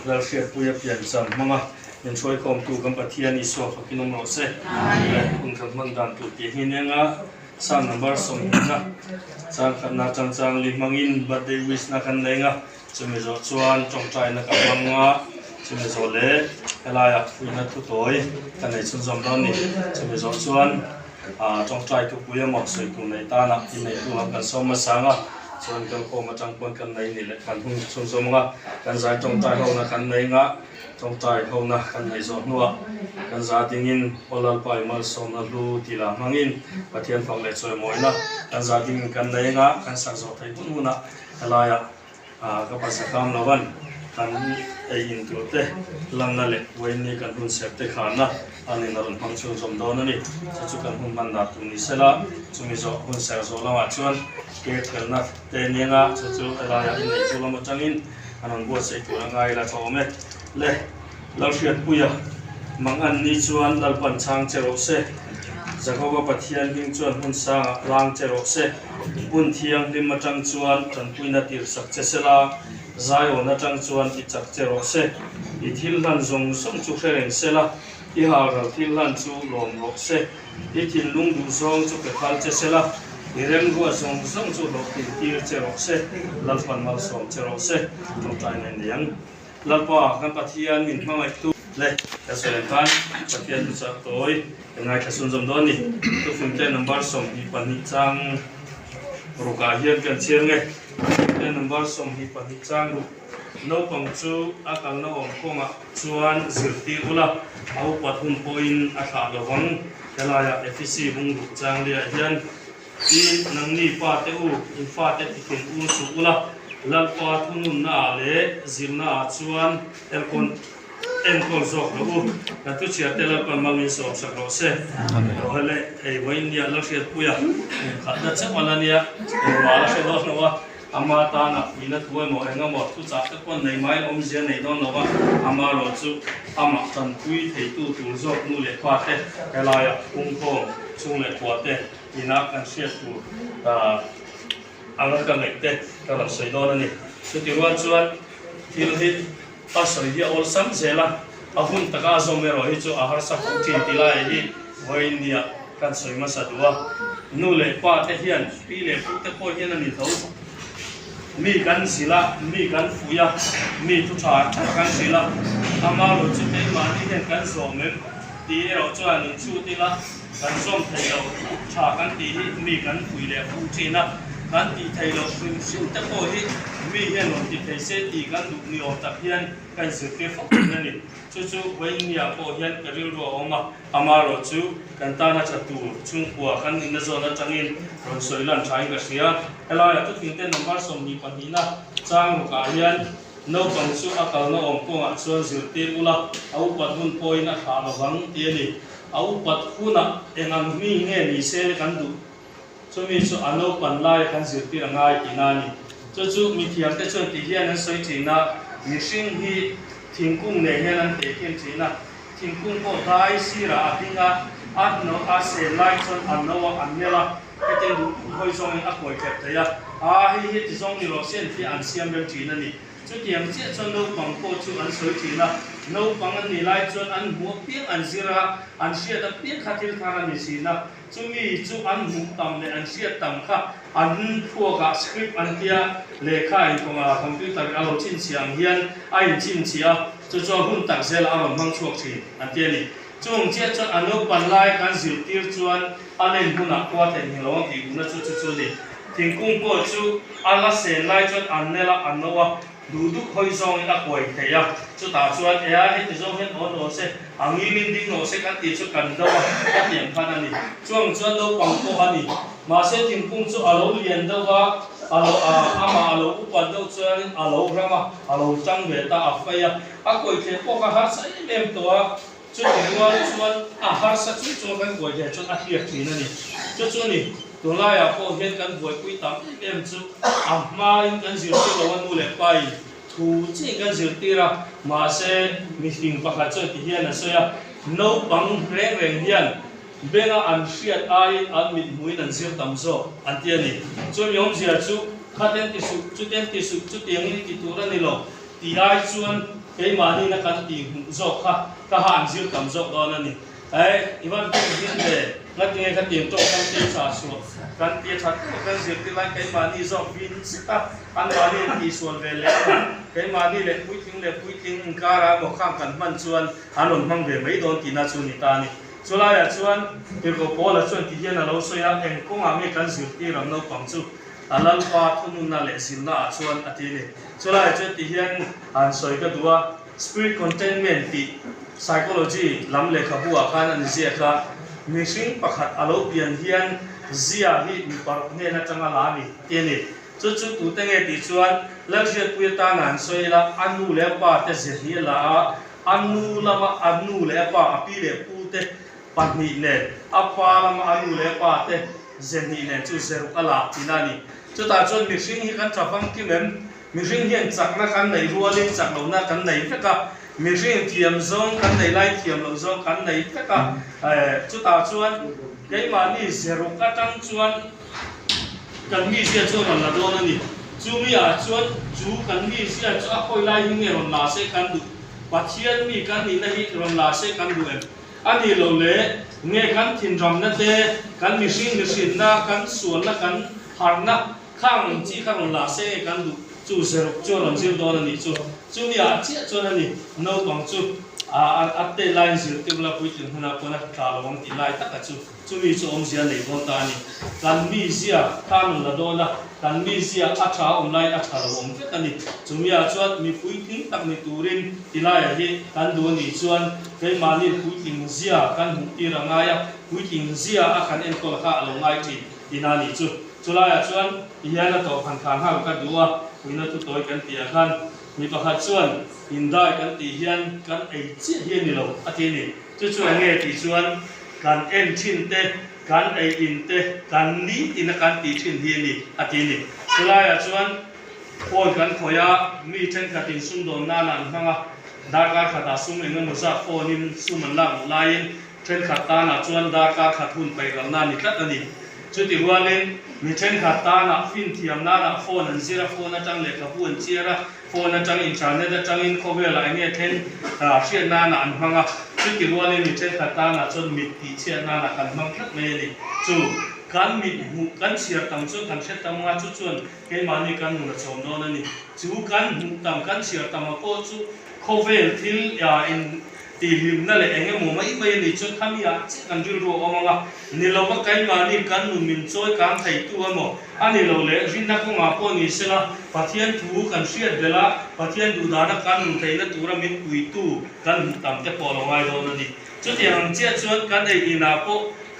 เราเสียปุยเปลี่ยนสัมมาเป็นช่วยคมตูกัมปะเทียนิสวะกินมโนเซคุณคำมันดันตุติหินยังอ่ะสามนัมเบอร์สองนะสามขันนาจังลิมังอินบัดเดวิสนักขันเลงอ่ะจะมีโจชวนจงใจนักบังอ่ะจะมีโจเล่อะไรอ่ะวินาทุตอยกันในชุนจอมดอนนี่จะมีโจชวนจงใจทุกปุยหมอกสวยกุนในตาหนักที่ในตัวกันสมสังอ่ะส่วนกันโคมาจังปนกันในนี่แหละกันหุ่นชุนสมงะกันสายจงใจเขานะกันในงะจงใจเขานะกันในสอนนัวกันสาติงินโอลาไปมาสมนัลูทีละมังอินปะเทียนฟังเล็ดสวยมวยนะกันสาติงินกันในงะกันสักสอดไทยปุ่นนะอะไรอ่ะก็ภาษาคำละวันกันไออินตัวเตะลังนั่นแหละวันนี้กันหุ่นเสพเตะขานนะอันนี้นรนพังชุนสมโดนนี่จะจุกันหุ่นมันดัดตรงนี้เสร็จละจุมีโจหุ่นเสกโจละมาชวนเกิดกันนะเตนี่งะจะจุอะไรอ่ะอินในจุละมาจังอินอันนั้นบัวเสกตัวง่ายละชาวเมฆเล่เราเชื่อปุยมังอันนี้ชวนเราปั่นช่างเจริญเสจะเขาว่าปะเทียนหิ้งชวนหุ่นสร้างร่างเจริญเสหุ่นเทียงริมมาจังชวนจันปุยนาทีสักเจสละใจโอนาจังชวนอิจักเจริญเสอิทิลลันจงสมจุเริงเสละอิหาร์ทิลลันจูลมโลเสอิทิลลุงดูจงจุเกขัลเจสละ ni rem ru song song chu lo tin ti che ro se lal pan mal som che ro se to tai nen yang lal pa kan pathian min ma mai tu le ka so le pan pathian tu sa toi ngai ka sun zom don ni tu fun te number som hi pan ni chang ru ka hian kan chiang nge te number som hi pan ni chang ru no pang chu akal no om koma chuan zirti ula au pathum point akha lo wang kalaya fc bung ru chang le hian i nang ni pa te u in fa te tikin u su ula lal pa thunun na le zilna chuan elkon enkol zok lo u na tu chia te lal pan mangin so sak lo se ro hele ei wain dia lo siat puya khatta che malania wala se lo no wa ama ta na ina thuai mo enga mo tu cha te kon nei mai om zia nei don no wa ama lo chu ama tan pui thei tu tu zok nu le pa te kalaya ung khong chung le kwa te ina kan share tu anga ka ngai te ka la sei don ani chu ti wan chuan thil hi pa soi hi ol sam zela ahun taka zomero hi chu ahar sa pu tin tilai hi voinia kan soi ma sa duwa nu le pa te hian pi le pu te po hian ani tho mi kan sila mi kan fuya mi tu tha kan sila ama lo chu te ma ni hian kan zom me ti ro chuan ni chu ti la kan som thei lo tha kan ti hi mi kan fui le pu thina kan ti thei lo sin te po hi mi hian lo ti thei se ti kan du ni o tak hian kan se ke fa ni chu chu wei nia po hian ka ril ro oma ama ro chu kan ta na chatu chung kwa kan in na zona changin ron soi lan thai ka sia ela ya tu tin te number som ni pa ni na chang ka hian no pang chu akal no om ko nga chuan zir te ula au pat hun point a kha lo wang ti ni au pat huna engam mi nge ni se kan du chu mi chu ano pan lai kan zir ti rangai ti na ni chu mi thiam te chuan ti hian an soi thina mi hring hi thingkung ne hian an te khem thina thingkung ko dai sira atinga at no a se lai chuan an no wa an mela eten du hoi zong a koi khep te ya a hi ti zong ni lo sen ti an siam rem thina ni chu tiang che chuan no pang ko chu an soi thina no pang an ni lai chuan an mu piang an zira an sia da piang khatil thara ni sina chu mi chu an mu tam le an sia tam kha an phuwa ka script an tia lekha in ko ma computer a lo chin chiang hian a in chin chia chu chu hun tak zel a lo mang chuak thi an tia ni chung che chuan an no pan lai kan zil tir chuan alen huna kwa te ni lo ti na chu chu ni thingkung ko chu ala se lai chuan an nela an nowa du du hoi zong a koi te ya chu ta chuan e a hi ti zong hen on no se angi min ding no se kan ti chu kan do ka tiang phan ani chuang chuan no pang ko ani ma se thingkung chu alo lian do wa alo ama alo upan do chuan alo rama alo chang ve ta a fa ya a koi te po ka har sai lem to a chu ti wa chuan a har sa chu chu kan koi te chu a hiak thin ani chu ni to la ya po hian kan voi pui tam em chu ma in kan zir ti lo wan nu le pai thu chi kan zir ti ra ma se mi ting pa kha chu ti hian a so ya no pang reng hian benga an hriat ai an mit muin an zir tam zo an ti ani chu yom zia chu khaten ti su chu ten ti su chu tiang ni ti tu ra ni lo ti ai chuan ke ma ni na kan ti zo kha ka han zir tam zo don ani ai iwan ti hin de ngat nge ka tim to kan ti sa su kan ti that kan zir ti lai ke ma ni zo vin sta an ma ni ti suan ve le ke ma ni le pui ting ka ra mo kham kan man chuan anon mang ve mai don ti na chu ni ta ni chula ya chuan ti ko pola chuan ti hian a lo so ya eng ko nga me kan zir ti ram no pang chu alal pa thunun na le silna chuan ati ni chula ya chuan ti hian an soi ka duwa spirit containment ti psychology lam le khabu a khan an zia kha mishing pakhat alo pian hian zia hi mi par ne na changa la ni ti ni chu tu tenge ti chuan lakshya puita nan soila anu le pa te ze hi la anu lama anu le pa api le pu te patni ne apa lama anu le pa te zeni ne chu zeru ala tinani chu ta chuan mishing hi kan thafang ki mem mishing hian chakna kan nei rualin chaklo na kan nei feka mishing thiam zong kan nei lai thiam lo zong kan nei feka chu ta chuan ke ma ni zeru ka tang chuan kan mi sia chu ron la don ani chu mi a chuan chu kan mi sia chu a khoi lai hi nge ron la se kan du pathian mi kan ni na hi ron la se kan du em ani lo le เงี้ยกันถิ่นรำนั่นเต้กันมีสิ่งนะกันส่วนนะกันหานะข้างที่ข้างหลังเสกกันดูจูเสรจูหลังจิ๋วโดนนี่จูนี่อาเจียจูนั่นนี่น้องบังจูอัตเตไลน์สิที่เราพูดถึงขนาดคนนั้นข่าววังที่ไลน์ตักจูมีจูอมเสียในตอนตานี่กันมีเสียข้ามละโดนละกันมีเสียอัชราอมไลน์อัชราอมเฟตันนี่จูมีอาชวดมีพูดถึงตักมีตูรินที่ไลน์ที่กันดูนี่ชวนเคยมานี่พูดถึงเสียกันหุ่นที่ระงายพูดถึงเสียอาการเอ็นโคละข้าลงไลน์ที่นานี่จูไลน์ชวนอียานะต่อพันข้างห้ากันดูว่าวินาทีตัวกันเตียกันมีประคัตชวนอินได้กันตีเฮียนกันไอเจียเฮียนนี่เราอาทิตย์นี้ช่วยเงี้ยตีชวนกันเอ็นชินเตกันไออินเตกันนี้อินกันตีชินเฮียนนี่อาทิตย์นี้สุดท้ายชวนคนกันขอยามีเช่นขัดอินสุนโดนนานันทั้งอ่ะดาการขัดสุ่มเงินมุสาโฟนินสุ่มมันล่างลายเช่นขัดตาหน้าชวนดาการขัดทุนไปกับนานี่ขัดอันนี้จุดที่ว่าเล่นมีเช่นขัดตาหน้าฟินเทียมนาโฟนันซีระโฟนันจังเล็กกับพูนเชียระโฟนันจังอินชาเนตจังอินโคเวลอะไรเนี่ยเช่นเชียนาหนานพังอ่ะจุดที่ว่าเล่นมีเช่นขัดตาหน้าจนมิดตีเชียนาหนากันมังคัดไม่เลยจู่การมิดหูกันเชียร์ตั้งส่วนกันเช็ดตั้งมาจุดส่วนเกณฑ์มานี่กันหนุนชมโดนนี่จู่กันหูตั้งกันเชียร์ตั้งมาโคจู่โคเวลที่อินตีหิมนั่นแหละเองหมู่ไม่ไปนี่จุดทำยาจิกันจุดรัวออกมานี่เราก็ใกล้มานี่กันหนุนมินช่วยการไถ่ตัวหมดอันนี้เราเลยรินนักของอาปนี่เสละพัทยันทูกันเชียร์เดล่าพัทยันดูดานักกันหนุนไถ่นั่นตัวเรามินคุยตู้กันตั้งแต่พอเราไว้โดนนี่จุดอย่างเจ้าชวนกันไอ้อินาโป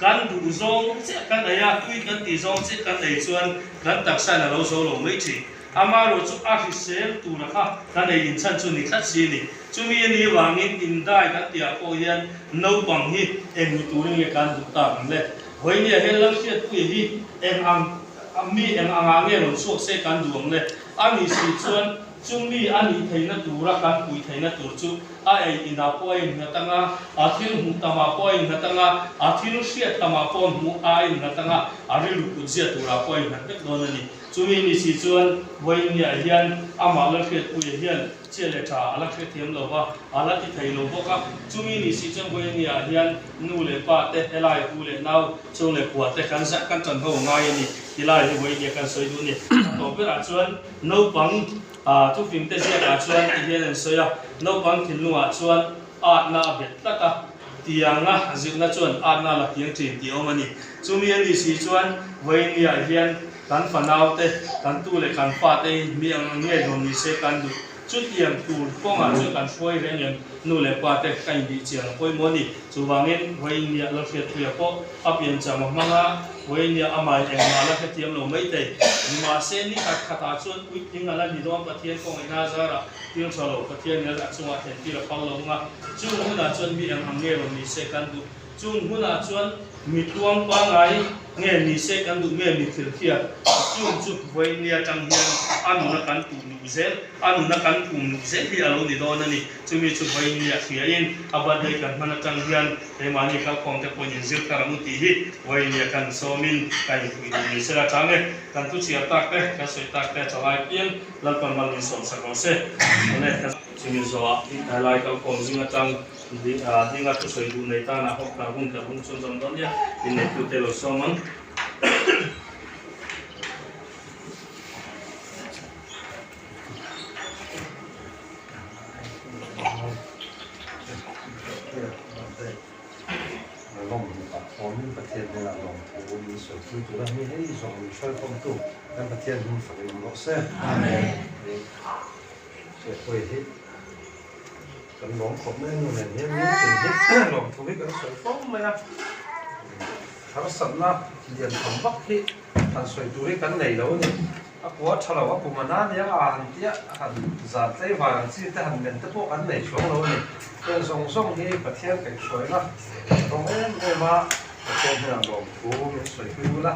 กันดูซองเจ้ากันไอ้ยาคุยกันตีซองเจ้ากันไอ้ชวนกันตักใส่ในเราโซ่เราไม่ใช่อามาเราจุดอาฮิเซลตัวนะคะกันไอ้อินชันจุดนี้ขัดซีนี่จุดนี้นี่วางอินได้กันที่อาโปยันน้องบังฮีเอ็งมีตัวนี้กันดูตามเลยเฮ้ยเนี่ยเห็นแล้วเชื่อตัวฮีเอ็งมีเอ็งอ่างเนี่ยเราช่วยเสกันดวงเลยอันนี้สิชวนจุดนี้อันนี้ไทยนัดดูรักกันคุยไทยนัดตัวจุดไอ้อินดาปอยนัดตั้งอาทิตย์หุ่นตามาปอยนัดตั้งอาทิตย์เสียตามาปอยหุ่นไอ้นัดตั้งอาริลุกุเสียตัวปอยนัดเป็นโดนนี่จุดนี้สิชวนวันนี้เฮียนอามาลักเขียนคุยเฮียนเชื่อเลยจ้าลักเขียนเทียมเราว่าลักที่ไทยเราบอกว่าจุดนี้สิชวนวันนี้เฮียนนู่เลยป้าเตะเอลัยกูเลยน้าวช่วงเลยปวดแต่กันสักกันจนเขาง่ายนี่ที่ไล่วันนี้กันสวยดูนี่ต่อไปอาชวนน้าวปังทุกฟิล์มเตะเสียอาชวนที่เฮียนสวยน้าวปังถิ่นลุงอาชวนอาณาเบ็ดตะตะที่ยังจิตน่าชวนอาณาหลักยังจีนที่เอามานี่จุดนี้สิชวนวันนี้เฮียนกันฝันเอาเตะกันตู้เลยกันฟาเตะมีอันนี้โดนมีเสกันดูจุดเยี่ยมตูป้องจุดกันช่วยเรื่องยังนู่นเลยฟาเตะกันดีเจียงป่วยมันนี่จุดวางเงินวันนี้เราเสียตัวพออับยันจำมั่งวันนี้อามาเองมาแล้วแค่เทียมเราไม่ได้มาเส้นนี้ขัดชวนวิ่งทิ้งอะไรดีด้วยประเทศของไอ้นาซาระที่เราสรุปประเทศนี้แหละจังหวัดที่เราฟังลงมาจุดหัวหน้าชวนมีอันนี้เรามีเสกันดูจุดหัวหน้าชวนมีตัวงปังไงเงี้ยมีเสกันดูเงี้ยมีถือเทียจุดวันนี้จังเฮียนอันนู้นกันปุ่มนุเซลอันนู้นกันปุ่มนุเซลที่เราดีโดนนี่จุดมีจุดวันนี้เสียอินอาบัดเด็กกันมันจังเฮียนเฮมานี่เขาคงจะเป็นยิ่งการมุติฮิวันนี้กันโซมินกันคุยดีเสร็จจังเลยกันทุกสิ่งตักเตะกันสวยตักเตะจะไล่เพียงแล้วก็มันมีส่วนสักเสร็จนี่จุดมีส่วนไล่เขาคงยิ่งจังdi nga tu soi du nei ta na hok na hun ka hun chon chon don ya in nei tu te lo so man long ta phoneประเทศนี่ละ long โอ้มีสวยที่ตัวนี้ให้ส่งช่วยผมตู้กันประเทศนี้ฝากอยู่บ่เซ่อาเมนเสียคุยที่กันหลงขบแม่นู่นเนี่ยมีสิ่งที่หลงทุกข์กันสวยฟ้องเลยนะถ้าสัตว์นะเรียนทำบักที่ท่านสวยตัวนี้กันไหนแล้วนี่อ่ะกูว่าฉลาดว่ากูมานานเนี่ยหันเตี้ยหันจัดได้ว่าสิแต่หันเป็นตะพวกอันไหนช่วงแล้วนี่เป็นส่งที่ประเทศกันสวยนะตรงนี้เลยมาประเทศเนี่ยหลงกูมีสวยขึ้นละ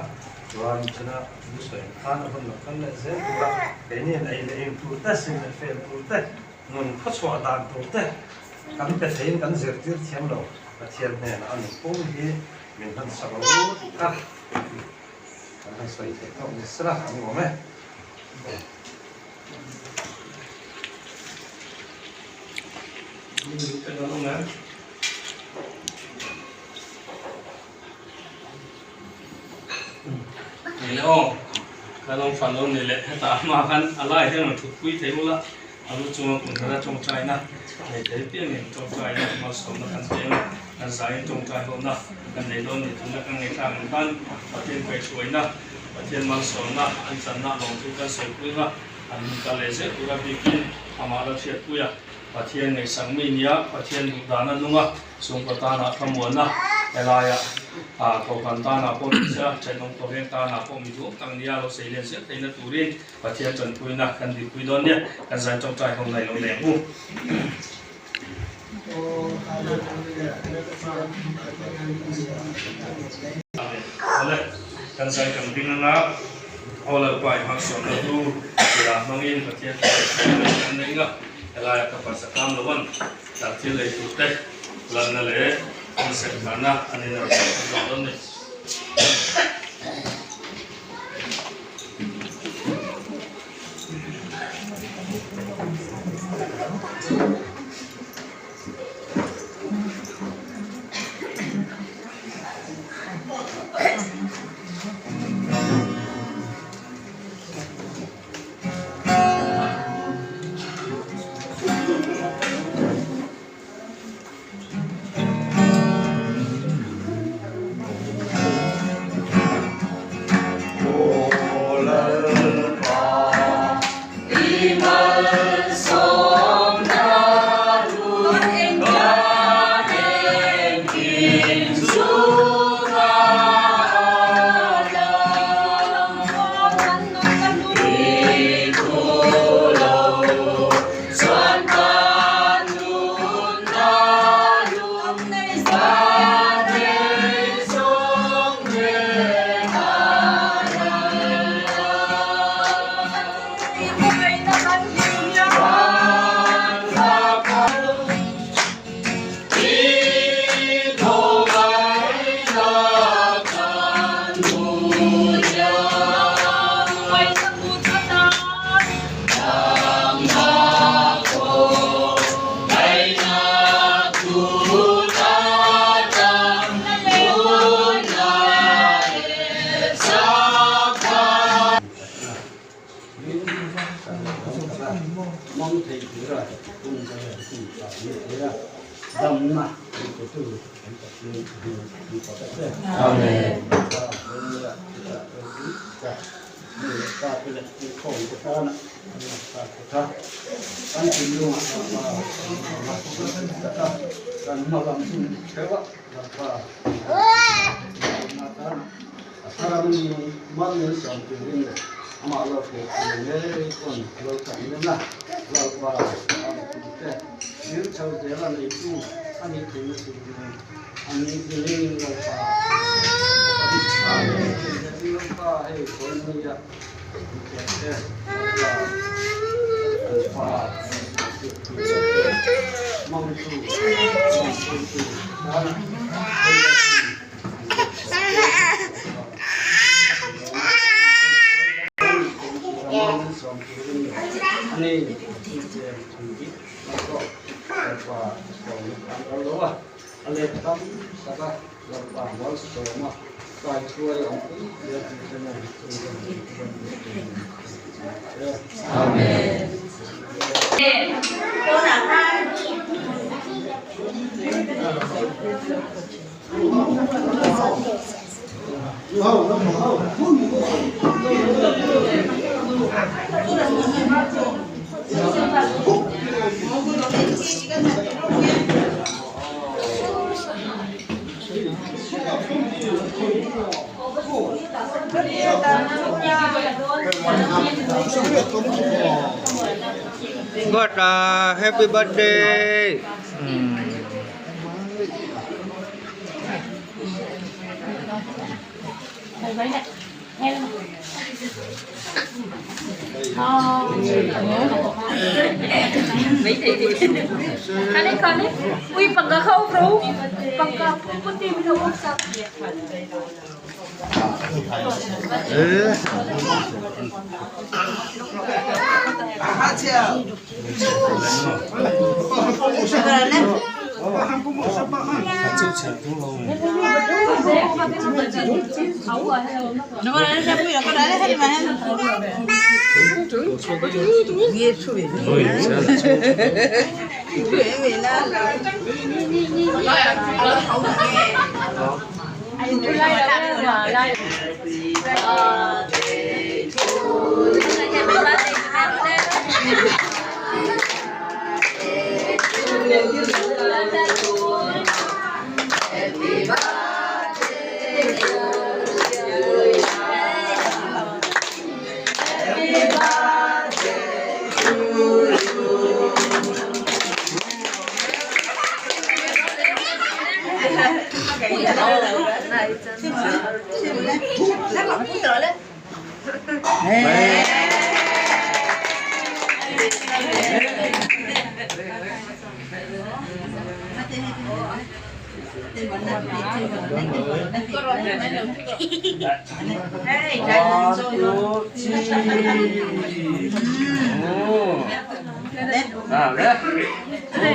ว่าชนะมีสวยข้านคนละคนละเส้นตัวละไอ้นี่ไอ้ตัวเต้สิ่งเฟลตัวเต้nun khoswa dan tote kan pe thein kan zir tir thiam lo pathian ne an pum hi min han sabu ka kan sai the ka misra ani ome ni te da no na แล้วอ๋อก็ลองฟังลงนี่แหละตามมากันอะไรที่มันถูกคุยเทมุละอารุจงคุณกระจงใจนะในใจเพียงจงใจนะมาสมกันเพียงกันสายจงใจผมนะกันในโลกนี้ถึงจะกันในทางกันประเทศไปช่วยนะประเทศมาสมนะอันสันนะลงทุนกันเสร็จคุยนะอันกันเลยเสร็จกุระบิกินอามาเราเชียร์คุยประเทศในสังมีเนียประเทศดุดานันนุงะสงประตานะขมวนนะเวลายะตัวกันตานาพอมิเสียใจน้องตัวเองตานาพอมิดูตั้งนี้เราเสียเลี้ยงเสียในนักตุรินประเทศจนคุยนะกันดีคุยโดนเนี่ยกันใจจงใจของในโรงแรมหูเอาเลยกันใจกันดิ้งนะเอาเลยไปหักส่วนเราดูเวลาบางอินประเทศกันนี่ก็เวลากับภาษากรรมละวันจากที่เลยถูกเตะหลังนั่นเลยkan sekarang ani nak jual ni. God, happy birthday. Kan ni, ui pagka kau bro, pagka puti bisa usap.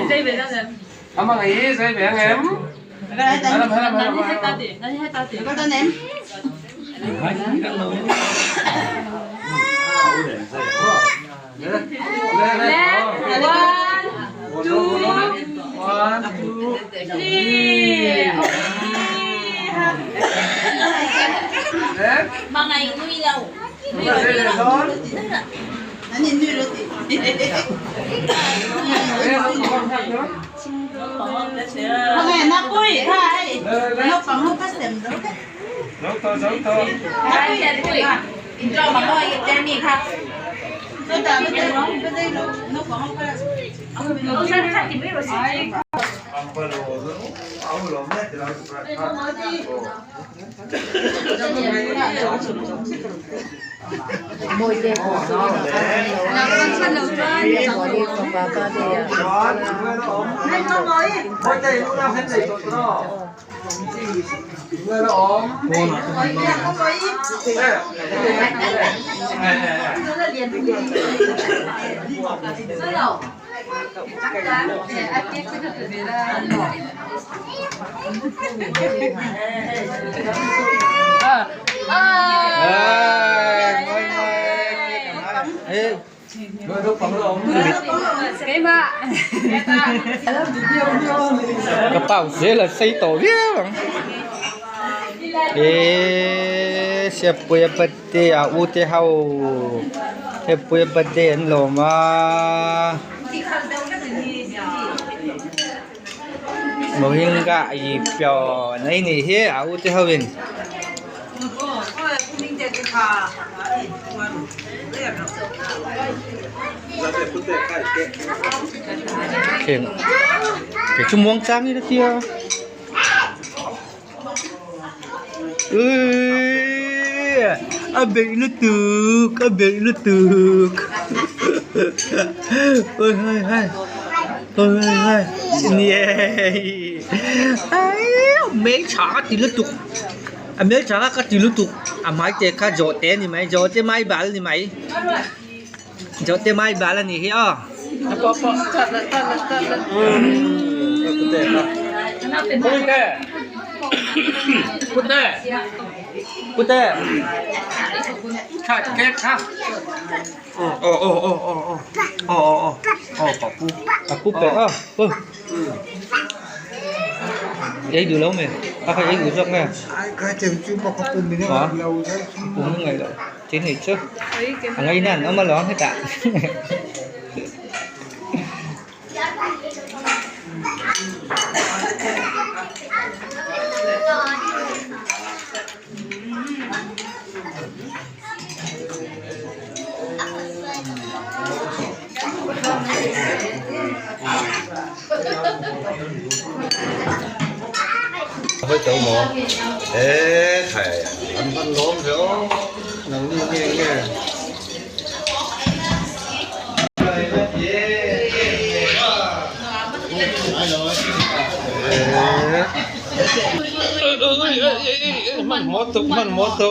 Dây về ra rồi. Ông bằng ý dây bé em. Nãy hết ta tiền. Có tên em. Mà ngày nuôi đâu? Nó nhìn nuôi được thì. Hôm nay nó vui thôi. Nó còn không có xem đâu. Giống to. Nó vui vui. Cho mà thôi đem đi khác. Nó ta bây giờ nó còn không có. Ông ra khác thì biết rồi. Cái mà. Cái bảo dễ là xây tổ viết bằng. Siapa yang birthday aku tahu. Siapa yang birthday anh lo mà. Mau hingga i pio này ni he aku tahu bin. Cái chung mong trang đi đó kia. Abang letuk. Ôi hai. Yeah. Mấy chả thì letuk. Mấy chả cái thì letuk. Mai te ka jote ni mai jote mai bal ni mai. Jote mai bal ni he ah. Apa tat. Putih. Kak, kak. Oh. Papu pe ah. Vậy được lâu mày. Bác thấy được không nè? Cái chừng chú bọc cùng mình nó lâu đấy. Cũng ngày rồi. Trên này chứ. Ngày này nó mà lón hết cả. Hơi tàu mỏ. Ê, thầy, anh văn lốm rồi. Nằm đi nghe. Man moto.